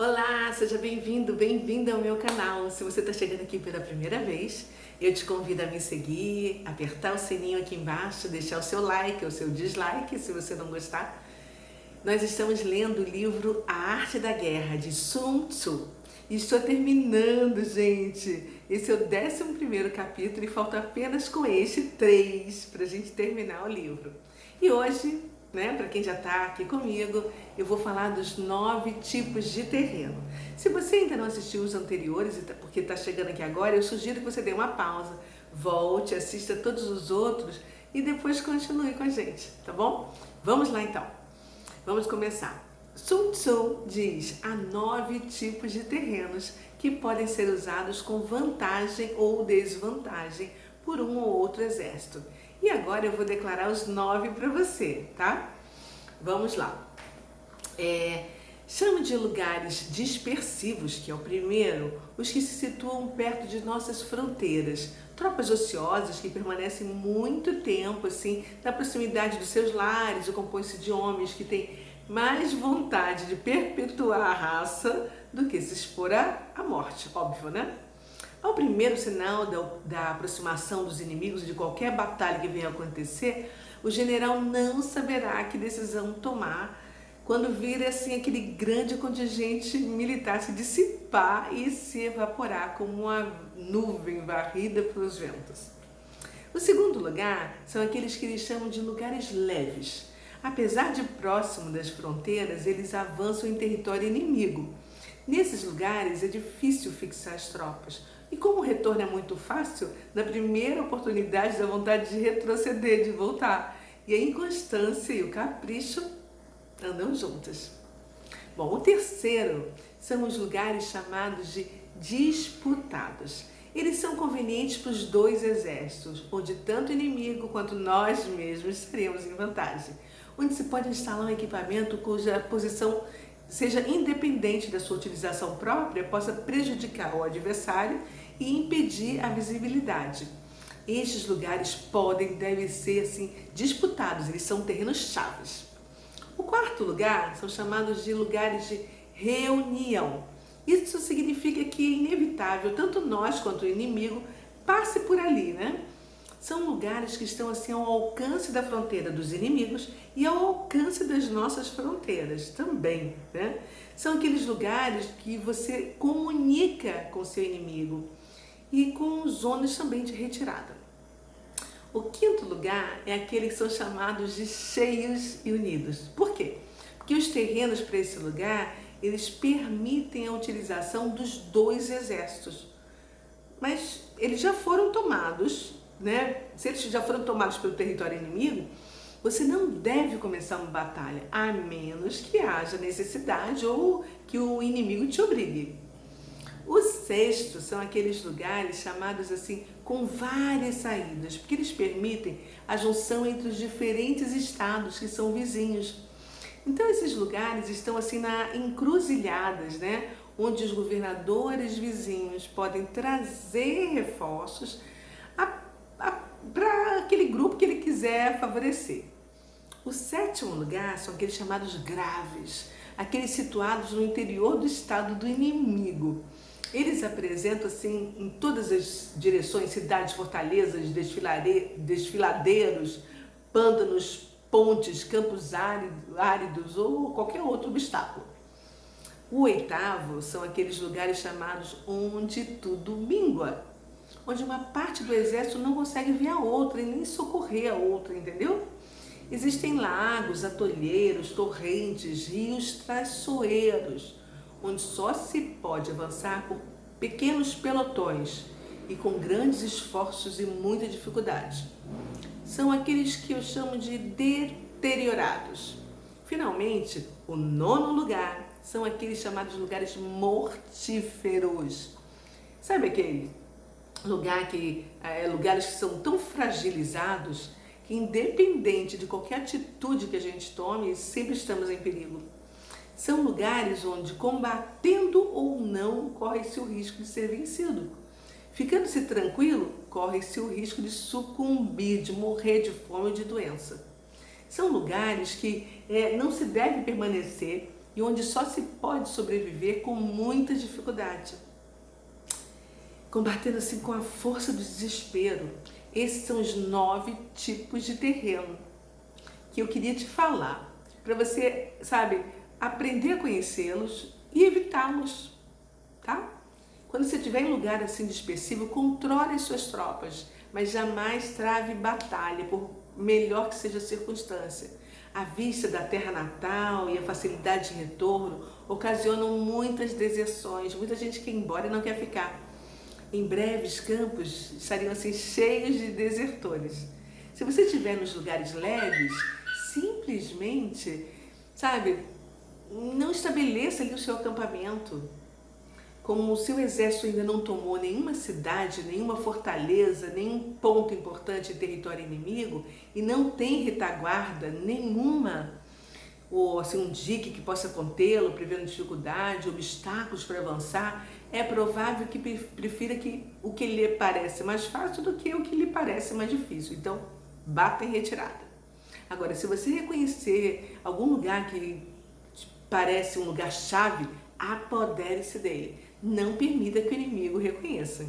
Olá, seja bem-vindo, bem-vinda ao meu canal. Se você está chegando aqui pela primeira vez, eu te convido a me seguir, apertar o sininho aqui embaixo, deixar o seu like ou seu dislike se você não gostar. Nós estamos lendo o livro A Arte da Guerra, de Sun Tzu. E estou terminando, gente. Esse é o 11º capítulo e falta apenas com este 3 para a gente terminar o livro. E hoje, para quem já está aqui comigo, eu vou falar dos 9 tipos de terreno. Se você ainda não assistiu os anteriores, porque está chegando aqui agora, eu sugiro que você dê uma pausa, volte, assista todos os outros e depois continue com a gente, tá bom? Vamos lá então. Vamos começar. Sun Tzu diz: há 9 tipos de terrenos que podem ser usados com vantagem ou desvantagem por um ou outro exército. E agora eu vou declarar os 9 para você, tá? Vamos lá. Chamo de lugares dispersivos, que é o primeiro, os que se situam perto de nossas fronteiras. Tropas ociosas que permanecem muito tempo, assim, na proximidade dos seus lares, ou compõe-se de homens que têm mais vontade de perpetuar a raça do que se expor à morte, óbvio, né? Ao primeiro sinal da aproximação dos inimigos de qualquer batalha que venha a acontecer, o general não saberá que decisão tomar quando vir assim aquele grande contingente militar se dissipar e se evaporar como uma nuvem varrida pelos ventos. O segundo lugar são aqueles que eles chamam de lugares leves. Apesar de próximo das fronteiras, eles avançam em território inimigo. Nesses lugares é difícil fixar as tropas. E como o retorno é muito fácil, na primeira oportunidade dá vontade de retroceder, de voltar. E a inconstância e o capricho andam juntas. Bom, o terceiro são os lugares chamados de disputados. Eles são convenientes para os dois exércitos, onde tanto o inimigo quanto nós mesmos estaremos em vantagem. Onde se pode instalar um equipamento cuja posição seja independente da sua utilização própria, possa prejudicar o adversário e impedir a visibilidade. Estes lugares devem ser assim, disputados, eles são terrenos chaves. O quarto lugar são chamados de lugares de reunião. Isso significa que é inevitável, tanto nós quanto o inimigo passe por ali, né? São lugares que estão assim ao alcance da fronteira dos inimigos e ao alcance das nossas fronteiras também, né? São aqueles lugares que você comunica com seu inimigo e com zonas também de retirada. O quinto lugar é aqueles que são chamados de cheios e unidos. Por quê? Porque os terrenos para esse lugar, eles permitem a utilização dos dois exércitos. Mas eles já foram tomados, né? Se eles já foram tomados pelo território inimigo, você não deve começar uma batalha, a menos que haja necessidade ou que o inimigo te obrigue. O sexto são aqueles lugares chamados assim com várias saídas, porque eles permitem a junção entre os diferentes estados que são vizinhos. Então esses lugares estão assim na encruzilhadas, né? Onde os governadores vizinhos podem trazer reforços para aquele grupo que ele quiser favorecer. O sétimo lugar são aqueles chamados graves, aqueles situados no interior do estado do inimigo. Eles apresentam assim em todas as direções, cidades, fortalezas, desfiladeiros, pântanos, pontes, campos áridos ou qualquer outro obstáculo. O oitavo são aqueles lugares chamados onde tudo mingua, onde uma parte do exército não consegue ver a outra e nem socorrer a outra, entendeu? Existem lagos, atolheiros, torrentes, rios traiçoeiros, onde só se pode avançar por pequenos pelotões e com grandes esforços e muita dificuldade. São aqueles que eu chamo de deteriorados. Finalmente, o nono lugar são aqueles chamados lugares mortíferos. Sabe aquele lugares que são tão fragilizados que, independente de qualquer atitude que a gente tome, sempre estamos em perigo. São lugares onde, combatendo ou não, corre-se o risco de ser vencido. Ficando-se tranquilo, corre-se o risco de sucumbir, de morrer de fome ou de doença. São lugares que não se deve permanecer e onde só se pode sobreviver com muita dificuldade. Combatendo assim com a força do desespero. Esses são os 9 tipos de terreno que eu queria te falar, para você, sabe, aprender a conhecê-los e evitá-los, tá? Quando você estiver em lugar assim dispersivo, controle as suas tropas, mas jamais trave batalha, por melhor que seja a circunstância. A vista da terra natal e a facilidade de retorno ocasionam muitas deserções, muita gente quer ir embora e não quer ficar. Em breve os campos estariam assim cheios de desertores. Se você estiver nos lugares leves, simplesmente, sabe, não estabeleça ali o seu acampamento. Como o seu exército ainda não tomou nenhuma cidade, nenhuma fortaleza, nenhum ponto importante em território inimigo e não tem retaguarda nenhuma, ou assim, um dique que possa contê-lo, prevendo dificuldade, obstáculos para avançar, é provável que prefira que o que lhe parece mais fácil do que o que lhe parece mais difícil. Então, bata em retirada. Agora, se você reconhecer algum lugar que parece um lugar-chave, apodere-se dele. Não permita que o inimigo reconheça.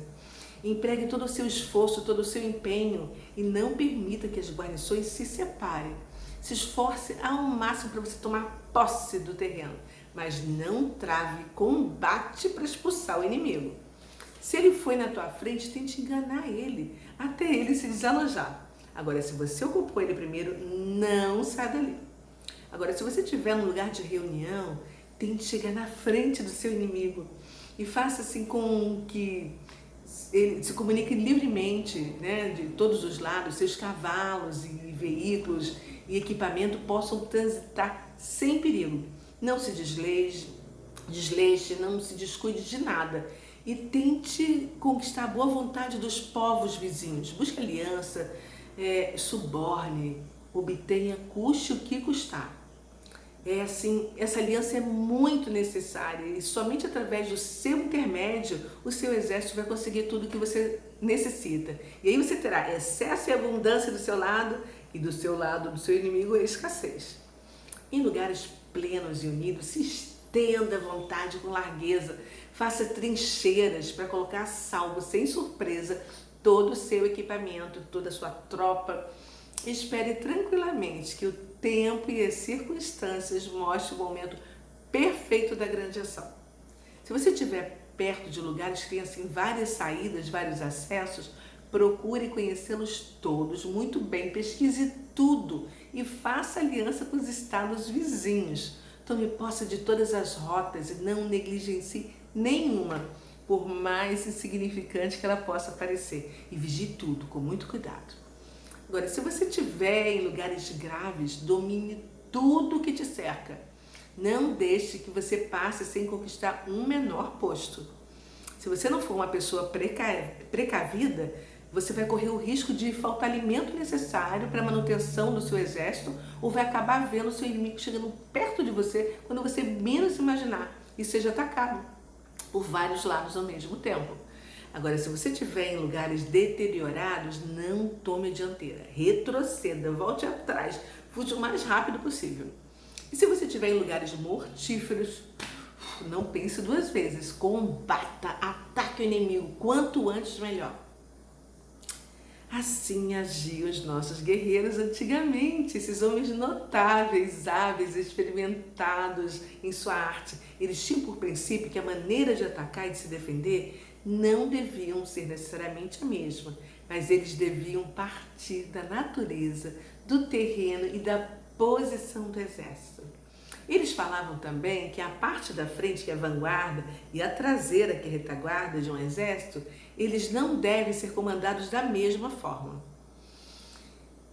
Empregue todo o seu esforço, todo o seu empenho e não permita que as guarnições se separem. Se esforce ao máximo para você tomar posse do terreno, mas não trave combate para expulsar o inimigo. Se ele foi na tua frente, tente enganar ele, até ele se desalojar. Agora, se você ocupou ele primeiro, não sai dali. Agora, se você estiver num lugar de reunião, tente chegar na frente do seu inimigo e faça assim com que ele se comunique livremente, né, de todos os lados, seus cavalos e veículos e equipamento possam transitar sem perigo. Não se desleixe, não se descuide de nada e tente conquistar a boa vontade dos povos vizinhos. Busque aliança, suborne, obtenha, custe o que custar. Essa aliança é muito necessária e somente através do seu intermédio o seu exército vai conseguir tudo o que você necessita. E aí você terá excesso e abundância do seu lado e do seu lado, do seu inimigo, a escassez. Em lugares plenos e unidos, se estenda à vontade com largueza, faça trincheiras para colocar a salvo, sem surpresa, todo o seu equipamento, toda a sua tropa. Espere tranquilamente que o tempo e as circunstâncias mostrem o momento perfeito da grande ação. Se você estiver perto de lugares que têm assim, várias saídas, vários acessos, procure conhecê-los todos muito bem, pesquise tudo e faça aliança com os estados vizinhos. Tome posse de todas as rotas e não negligencie nenhuma, por mais insignificante que ela possa parecer. E vigie tudo com muito cuidado. Agora, se você estiver em lugares graves, domine tudo que te cerca. Não deixe que você passe sem conquistar um menor posto. Se você não for uma pessoa precavida, você vai correr o risco de faltar alimento necessário para a manutenção do seu exército ou vai acabar vendo o seu inimigo chegando perto de você quando você menos imaginar e seja atacado por vários lados ao mesmo tempo. Agora, se você estiver em lugares deteriorados, não tome a dianteira. Retroceda, volte atrás, fuja o mais rápido possível. E se você estiver em lugares mortíferos, não pense 2 vezes. Combata, ataque o inimigo, quanto antes melhor. Assim agiam os nossos guerreiros antigamente, esses homens notáveis, hábeis, experimentados em sua arte. Eles tinham por princípio que a maneira de atacar e de se defender não deviam ser necessariamente a mesma, mas eles deviam partir da natureza, do terreno e da posição do exército. Eles falavam também que a parte da frente, que é a vanguarda, e a traseira, que é a retaguarda de um exército, eles não devem ser comandados da mesma forma.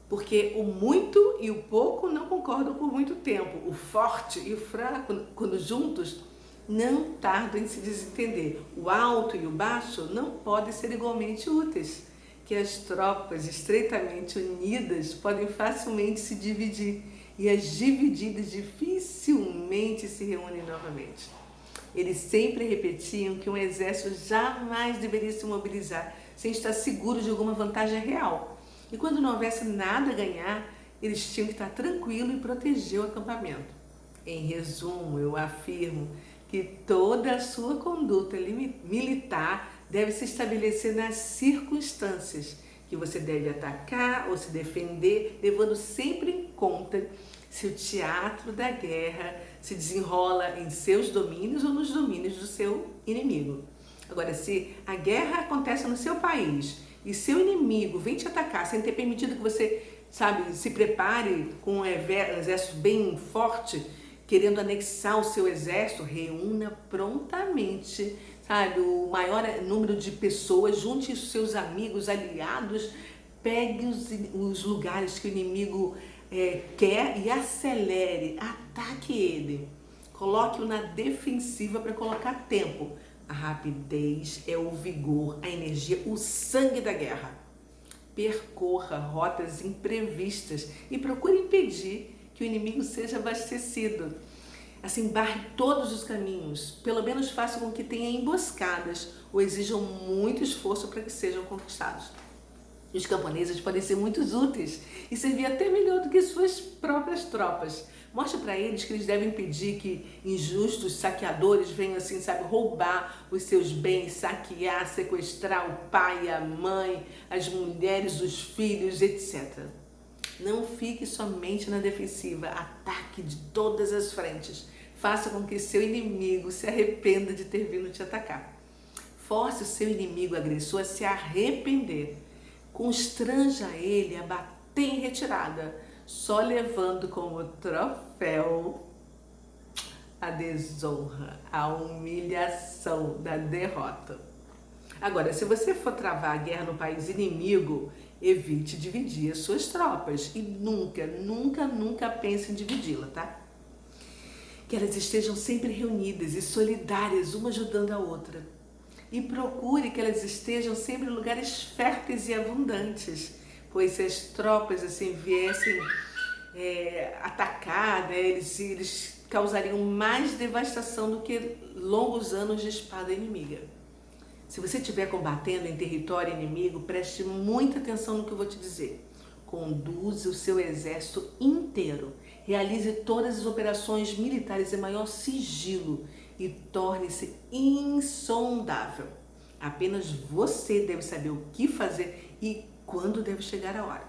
Porque o muito e o pouco não concordam por muito tempo. O forte e o fraco, quando juntos, não tardam em se desentender. O alto e o baixo não podem ser igualmente úteis, que as tropas estreitamente unidas podem facilmente se dividir e as divididas dificilmente se reúnem novamente. Eles sempre repetiam que um exército jamais deveria se mobilizar sem estar seguro de alguma vantagem real. E quando não houvesse nada a ganhar, eles tinham que estar tranquilos e proteger o acampamento. Em resumo, eu afirmo que toda a sua conduta militar deve se estabelecer nas circunstâncias que você deve atacar ou se defender, levando sempre em conta se o teatro da guerra se desenrola em seus domínios ou nos domínios do seu inimigo. Agora, se a guerra acontece no seu país e seu inimigo vem te atacar sem ter permitido que você, se prepare com um exército bem forte, querendo anexar o seu exército, reúna prontamente, o maior número de pessoas, junte os seus amigos, aliados, pegue os lugares que o inimigo quer e acelere, ataque ele. Coloque-o na defensiva para colocar tempo. A rapidez é o vigor, a energia, o sangue da guerra. Percorra rotas imprevistas e procure impedir que o inimigo seja abastecido. Assim, barre todos os caminhos, pelo menos faça com que tenha emboscadas ou exijam muito esforço para que sejam conquistados. Os camponeses podem ser muito úteis e servir até melhor do que suas próprias tropas. Mostre para eles que eles devem impedir que injustos saqueadores venham roubar os seus bens, saquear, sequestrar o pai, a mãe, as mulheres, os filhos, etc. Não fique somente na defensiva, ataque de todas as frentes. Faça com que seu inimigo se arrependa de ter vindo te atacar. Force o seu inimigo agressor a se arrepender. Constranja ele a bater em retirada, só levando como troféu a desonra, a humilhação da derrota. Agora, se você for travar a guerra no país inimigo, evite dividir as suas tropas e nunca pense em dividi-la, tá? Que elas estejam sempre reunidas e solidárias, uma ajudando a outra. E procure que elas estejam sempre em lugares férteis e abundantes, pois se as tropas viessem atacar, eles causariam mais devastação do que longos anos de espada inimiga. Se você estiver combatendo em território inimigo, preste muita atenção no que eu vou te dizer. Conduza o seu exército inteiro, realize todas as operações militares em maior sigilo e torne-se insondável. Apenas você deve saber o que fazer e quando deve chegar a hora.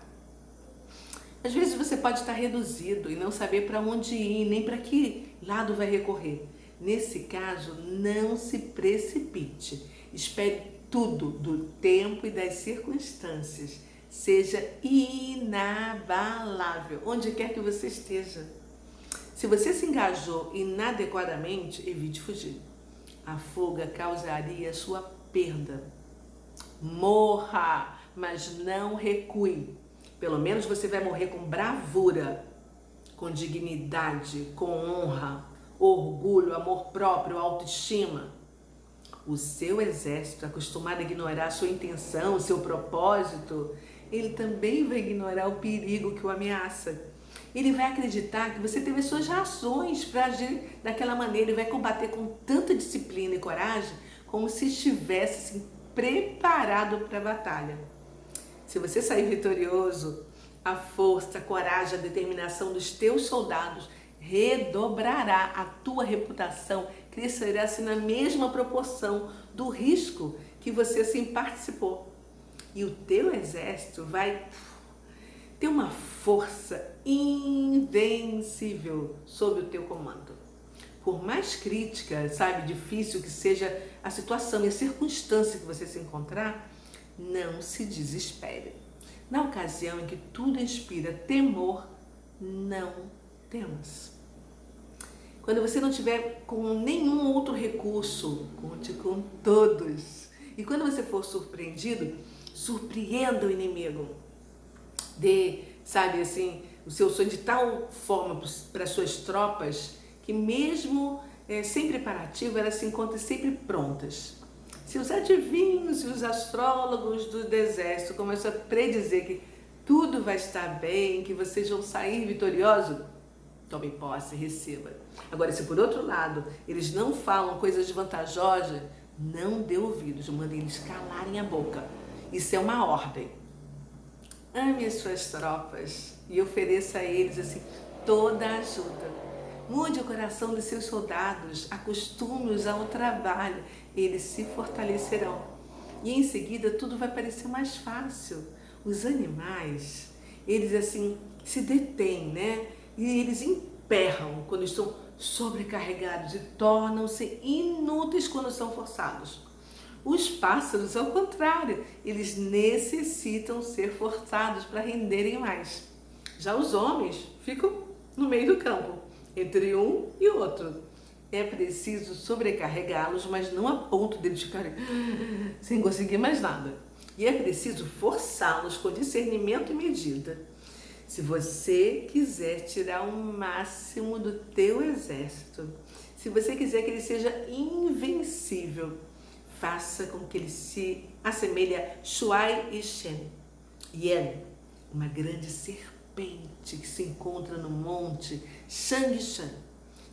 Às vezes você pode estar reduzido e não saber para onde ir, nem para que lado vai recorrer. Nesse caso, não se precipite. Espere tudo do tempo e das circunstâncias. Seja inabalável, onde quer que você esteja. Se você se engajou inadequadamente, evite fugir. A fuga causaria sua perda. Morra, mas não recue. Pelo menos você vai morrer com bravura, com dignidade, com honra, orgulho, amor próprio, autoestima. O seu exército, acostumado a ignorar a sua intenção, o seu propósito, ele também vai ignorar o perigo que o ameaça. Ele vai acreditar que você teve as suas razões para agir daquela maneira. Ele vai combater com tanta disciplina e coragem como se estivesse preparado para a batalha. Se você sair vitorioso, a força, a coragem, a determinação dos teus soldados redobrará. A tua reputação crescerá na mesma proporção do risco que você participou. E o teu exército vai ter uma força invencível sob o teu comando. Por mais crítica, difícil que seja a situação e a circunstância que você se encontrar, não se desespere. Na ocasião em que tudo inspira temor, não temas. Quando você não tiver com nenhum outro recurso, conte com todos. E quando você for surpreendido, surpreenda o inimigo. Dê, o seu sonho de tal forma para as suas tropas que mesmo sem preparativo, elas se encontram sempre prontas. Se os adivinhos e os astrólogos do exército começam a predizer que tudo vai estar bem, que vocês vão sair vitoriosos, tome posse, receba. Agora, se por outro lado eles não falam coisas vantajosas, não dê ouvidos, mande eles calarem a boca. Isso é uma ordem. Ame as suas tropas e ofereça a eles toda a ajuda. Mude o coração dos seus soldados, acostume-os ao trabalho, eles se fortalecerão. E em seguida tudo vai parecer mais fácil. Os animais, eles assim se detêm, né? E eles emperram quando estão sobrecarregados e tornam-se inúteis quando são forçados. Os pássaros, ao contrário, eles necessitam ser forçados para renderem mais. Já os homens ficam no meio do campo, entre um e outro. É preciso sobrecarregá-los, mas não a ponto deles ficarem sem conseguir mais nada. E é preciso forçá-los com discernimento e medida. Se você quiser tirar o máximo do teu exército, se você quiser que ele seja invencível, faça com que ele se assemelhe a Shuai e Shen. Yen, uma grande serpente que se encontra no monte Shangshan.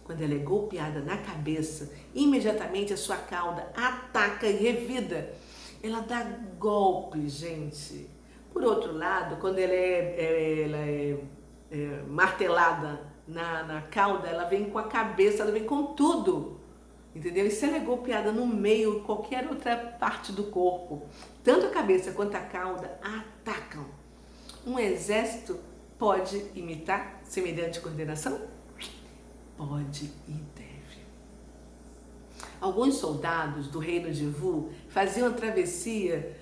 Quando ela é golpeada na cabeça, imediatamente a sua cauda ataca e revida. Ela dá golpes, gente. Por outro lado, quando ela é martelada na cauda, ela vem com a cabeça, ela vem com tudo. Entendeu? E se ela é golpeada no meio, qualquer outra parte do corpo, tanto a cabeça quanto a cauda atacam. Um exército pode imitar semelhante coordenação? Pode e deve. Alguns soldados do reino de Vu faziam a travessia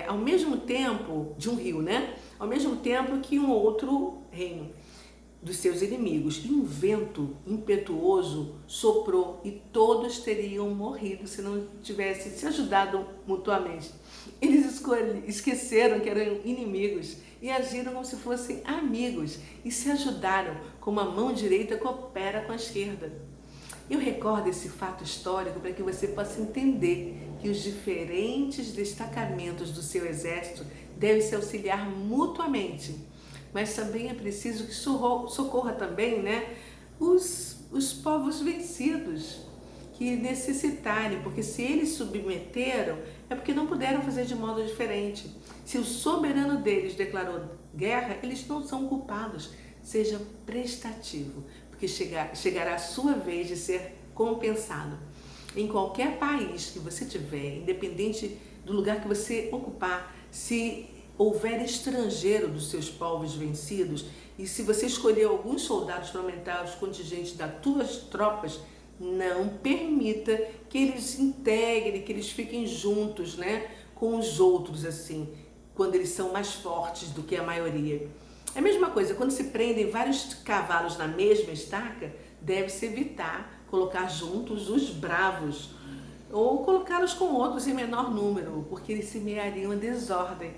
ao mesmo tempo de um rio, né? Ao mesmo tempo que um outro reino dos seus inimigos. E um vento impetuoso soprou e todos teriam morrido se não tivessem se ajudado mutuamente. Eles esqueceram que eram inimigos e agiram como se fossem amigos e se ajudaram como a mão direita coopera com a esquerda. Eu recordo esse fato histórico para que você possa entender que os diferentes destacamentos do seu exército devem se auxiliar mutuamente. Mas também é preciso que socorra também, né, os povos vencidos que necessitarem, porque se eles submeteram, é porque não puderam fazer de modo diferente. Se o soberano deles declarou guerra, eles não são culpados. Seja prestativo, porque chegará a sua vez de ser compensado. Em qualquer país que você tiver, independente do lugar que você ocupar, se houver estrangeiro dos seus povos vencidos e se você escolher alguns soldados para aumentar os contingentes das tuas tropas, não permita que eles se integrem, que eles fiquem juntos, né, com os outros, assim, quando eles são mais fortes do que a maioria. É a mesma coisa, quando se prendem vários cavalos na mesma estaca, deve-se evitar colocar juntos os bravos ou colocá-los com outros em menor número, porque eles semeariam a desordem.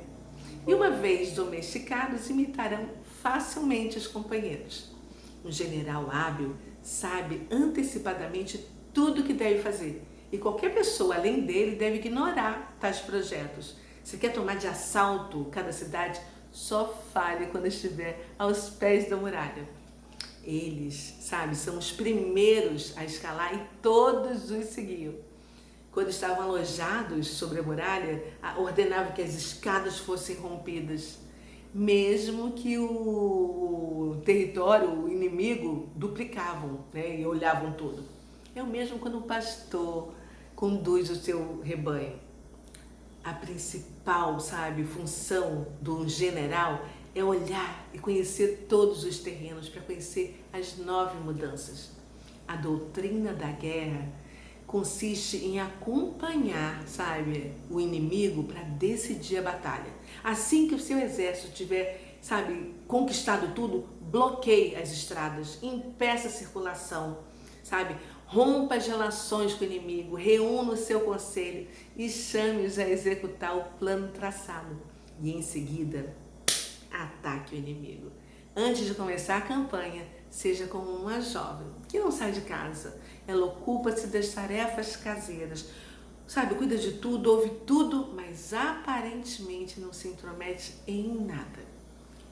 E uma vez domesticados, imitarão facilmente os companheiros. Um general hábil sabe antecipadamente tudo o que deve fazer e qualquer pessoa além dele deve ignorar tais projetos. Se quer tomar de assalto cada cidade, só fale quando estiver aos pés da muralha. Eles, sabe, são os primeiros a escalar e todos os seguiam. Quando estavam alojados sobre a muralha, ordenava que as escadas fossem rompidas, mesmo que o território, o inimigo, duplicavam, né, e olhavam tudo. É o mesmo quando o pastor conduz o seu rebanho. A principal, sabe, função do general é olhar e conhecer todos os terrenos para conhecer as 9 mudanças. A doutrina da guerra consiste em acompanhar, sabe, o inimigo para decidir a batalha. Assim que o seu exército tiver, sabe, conquistado tudo, bloqueie as estradas, impeça a circulação, sabe, rompa as relações com o inimigo, reúna o seu conselho e chame-os a executar o plano traçado. E em seguida, ataque o inimigo. Antes de começar a campanha, seja como uma jovem que não sai de casa. Ela ocupa-se das tarefas caseiras, sabe, cuida de tudo, ouve tudo, mas aparentemente não se intromete em nada.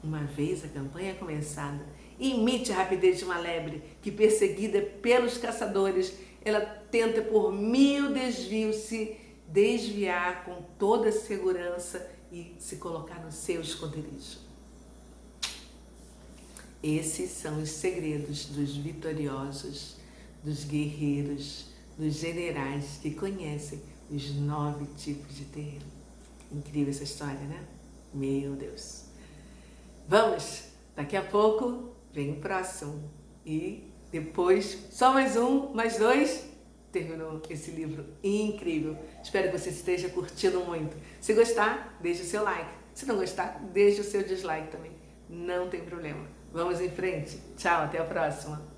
Uma vez a campanha começada, imite a rapidez de uma lebre que, perseguida pelos caçadores, ela tenta por 1000 desvios se desviar com toda a segurança e se colocar no seu esconderijo. Esses são os segredos dos vitoriosos, dos guerreiros, dos generais que conhecem os 9 tipos de terreno. Incrível essa história, né? Meu Deus! Vamos! Daqui a pouco vem o próximo. E depois, só mais um, mais 2, terminou esse livro incrível. Espero que você esteja curtindo muito. Se gostar, deixe o seu like. Se não gostar, deixe o seu dislike também. Não tem problema. Vamos em frente. Tchau, até a próxima.